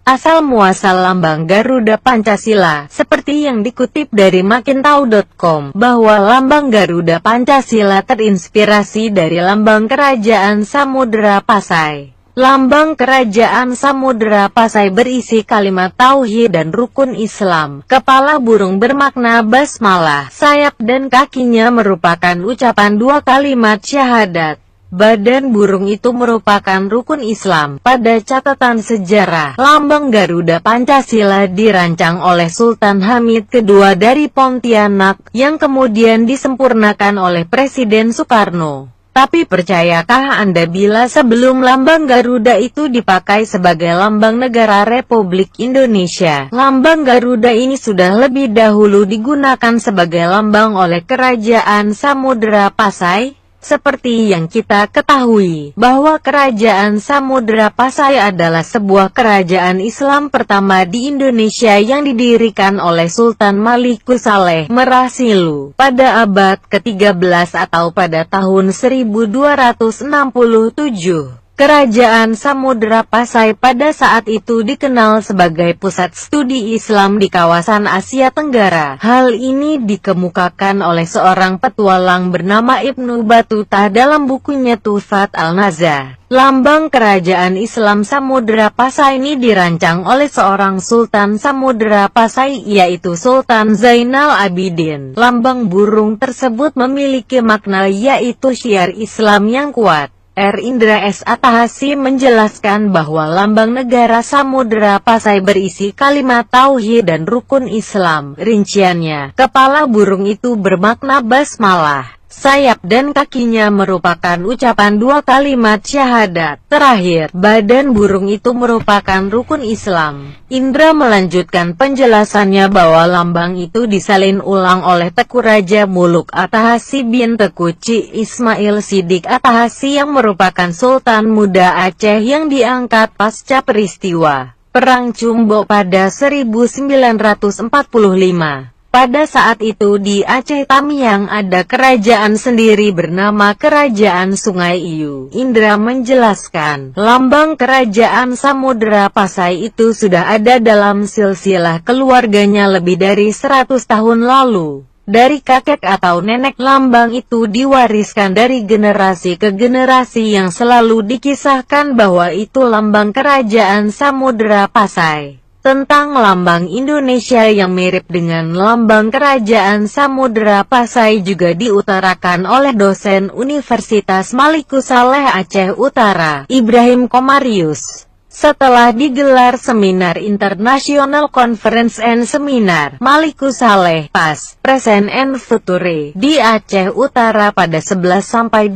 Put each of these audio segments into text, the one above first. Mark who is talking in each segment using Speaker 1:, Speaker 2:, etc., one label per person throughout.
Speaker 1: Asal-muasal lambang Garuda Pancasila, seperti yang dikutip dari makintahu.com, bahwa lambang Garuda Pancasila terinspirasi dari lambang Kerajaan Samudera Pasai. Lambang Kerajaan Samudera Pasai berisi kalimat tauhid dan rukun Islam. Kepala burung bermakna basmalah, sayap dan kakinya merupakan ucapan dua kalimat syahadat. Badan burung itu merupakan rukun Islam. Pada catatan sejarah, lambang Garuda Pancasila dirancang oleh Sultan Hamid II dari Pontianak, yang kemudian disempurnakan oleh Presiden Soekarno. Tapi percayakah Anda bila sebelum lambang Garuda itu dipakai sebagai lambang negara Republik Indonesia, lambang Garuda ini sudah lebih dahulu digunakan sebagai lambang oleh Kerajaan Samudera Pasai? Seperti yang kita ketahui, bahwa Kerajaan Samudera Pasai adalah sebuah kerajaan Islam pertama di Indonesia yang didirikan oleh Sultan Malikus Saleh Merah-Silu pada abad ke-13 atau pada tahun 1267. Kerajaan Samudera Pasai pada saat itu dikenal sebagai pusat studi Islam di kawasan Asia Tenggara. Hal ini dikemukakan oleh seorang petualang bernama Ibnu Battuta dalam bukunya Tuhfat Al-Nazah. Lambang Kerajaan Islam Samudera Pasai ini dirancang oleh seorang Sultan Samudera Pasai, yaitu Sultan Zainal Abidin. Lambang burung tersebut memiliki makna yaitu syiar Islam yang kuat. R. Indra S. Atahasi menjelaskan bahwa lambang negara Samudera Pasai berisi kalimat tauhid dan rukun Islam. Rinciannya, kepala burung itu bermakna basmalah. Sayap dan kakinya merupakan ucapan dua kalimat syahadat. Terakhir, badan burung itu merupakan rukun Islam. Indra melanjutkan penjelasannya bahwa lambang itu disalin ulang oleh Tengku Raja Muluk Atahasi bin Tengku Ci Ismail Siddiq Atahasi yang merupakan Sultan Muda Aceh yang diangkat pasca peristiwa Perang Cumbo pada 1945. Pada saat itu di Aceh Tamiang ada kerajaan sendiri bernama Kerajaan Sungai Iu. Indra menjelaskan, lambang Kerajaan Samudera Pasai itu sudah ada dalam silsilah keluarganya lebih dari 100 tahun lalu. Dari kakek atau nenek lambang itu diwariskan dari generasi ke generasi yang selalu dikisahkan bahwa itu lambang Kerajaan Samudera Pasai. Tentang lambang Indonesia yang mirip dengan lambang Kerajaan Samudera Pasai juga diutarakan oleh dosen Universitas Malikus Saleh Aceh Utara, Ibrahim Komarius. Setelah digelar Seminar International Conference and Seminar Malikus Saleh Past, Present and Future di Aceh Utara pada 11–12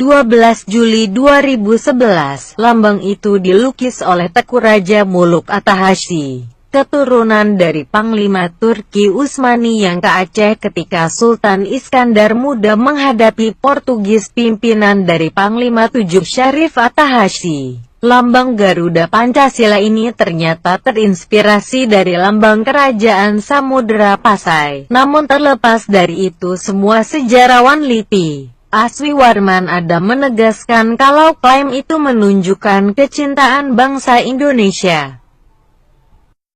Speaker 1: Juli 2011, lambang itu dilukis oleh Tengku Raja Muluk Atahasi, keturunan dari Panglima Turki Utsmani yang ke Aceh ketika Sultan Iskandar Muda menghadapi Portugis pimpinan dari Panglima VII Syarif Atahasi. Lambang Garuda Pancasila ini ternyata terinspirasi dari lambang Kerajaan Samudera Pasai. Namun terlepas dari itu semua, sejarawan Liti Aswiwarman Adam menegaskan kalau klaim itu menunjukkan kecintaan bangsa Indonesia.